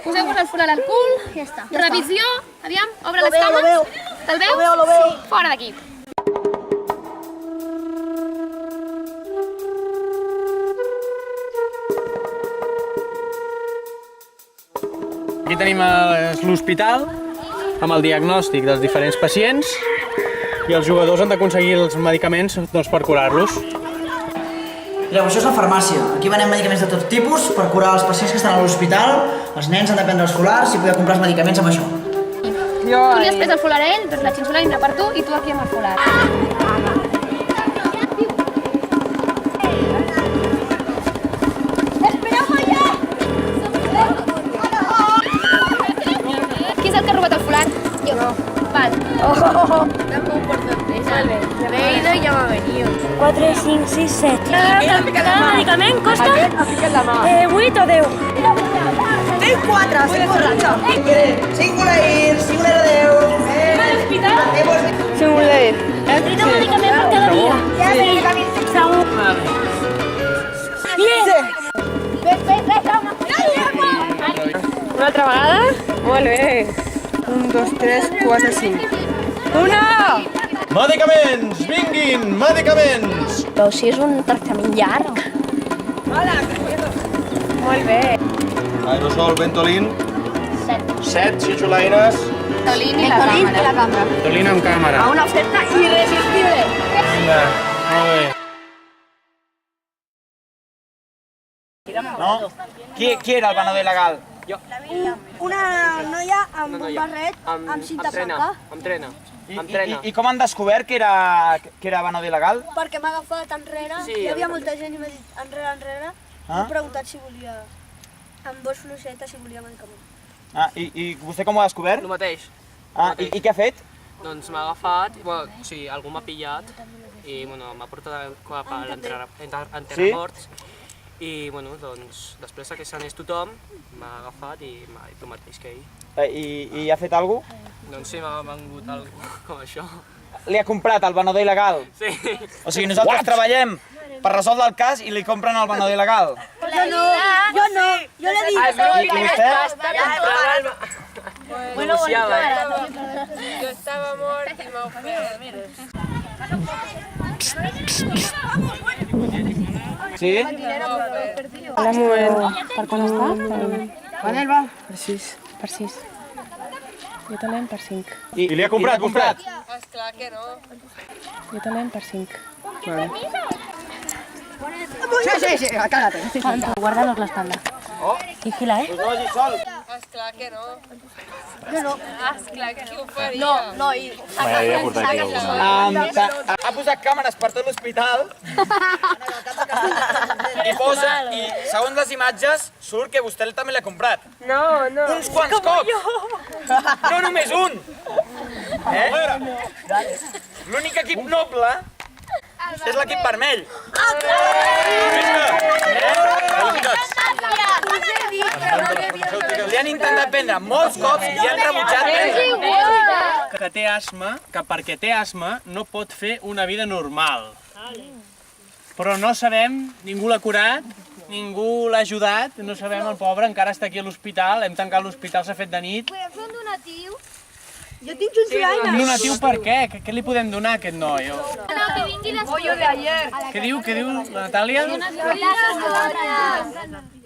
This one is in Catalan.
Poseu-vos el forat al cul. Ja està. Revisió. Aviam, obre les cames. Te'l veus? Lo veu. Fora d'aquí. Aquí tenim l'hospital amb el diagnòstic dels diferents pacients i els jugadors han d'aconseguir els medicaments per curar-los. Mireu, això és la farmàcia. Aquí venem medicaments de tot tipus per curar els pacients que estan a l'hospital. Els nens han de prendre els folars i poder comprar els medicaments amb això. Tu li has pres el folar a ell, doncs la xinxola vindrà per tu i tu aquí amb el folar. Qui és el que ha robat el folar? Jo. Val. Dame un porcentaje. Vale. Me he ido y ya me ha venido. 4, 5, 6, 7. Cada medicament costa 8 o 10. Tinc 4, estic borratxa. 5 oleïrs, 5 de 10. A l'hospital? 5 oleïrs. Necessito un medicament per cada dia. Ja sé. Segur. Bien. Una altra vegada? Molt bé. 1, 2, 3, 4, 5. Una! Medicaments! Vinguin! Medicaments! Però si és un tractament llarg. Molt bé. Aerosol, Ventolin. 7. 7 xixolaires. Tolín i la càmera. Ventolin amb càmera. Una oferta irresistible. Vinga, molt bé. No? Qui era el venedor il·legal? Una noia amb un barret, amb cinta blanca. Amb trena. I com han descobert que era venedor il·legal? Perquè m'ha agafat enrere, hi havia molta gent i m'ha dit enrere. M'ha preguntat si volia, amb voz fluixeta, si volia medicament. I vostè com ho ha descobert? El mateix. I què ha fet? Doncs m'ha agafat, o sigui, algú m'ha pillat i m'ha portat cap a l'enterramorts. I doncs, després que s'anés tothom, m'ha agafat i m'ha dit el mateix que ell. I ha fet alguna cosa? Doncs sí, m'ha vengut alguna com això. Li ha comprat el venedor il·legal? Sí. O sigui, nosaltres treballem per resoldre el cas i li compren el venedor il·legal? Jo no, jo l'he dit. I vostè? Negociava, Yo estaba muerta y me ofendí. Sí? Hola, per quan està? Quan ell va? Per 6. Per 6. Jo també per 5. I li ha comprat? Esclar que no. Jo també per 5. Sí, cállate. Guárdanos la espalda. Vigila, No hagi sol. Esclar que no. Jo no. Esclar que ho faria. No, i... Ha posat càmeres per tot l'hospital i posa, i segons les imatges surt que vostè també l'ha comprat. No. Uns quants cops! No només un! L'únic equip noble és l'equip vermell. Li han intentat prendre molts cops i han rebutjat prendre. Que té asma, que perquè té asma no pot fer una vida normal. Però no sabem, ningú l'ha curat, ningú l'ha ajudat, no sabem, el pobre encara està aquí a l'hospital, hem tancat l'hospital, s'ha fet de nit. Podem fer un donatiu? Jo tinc xunxolaines. Un donatiu per què? Què li podem donar a aquest noi? Que vingui les Pollo de ayer. Què diu la Natàlia? Unes boles.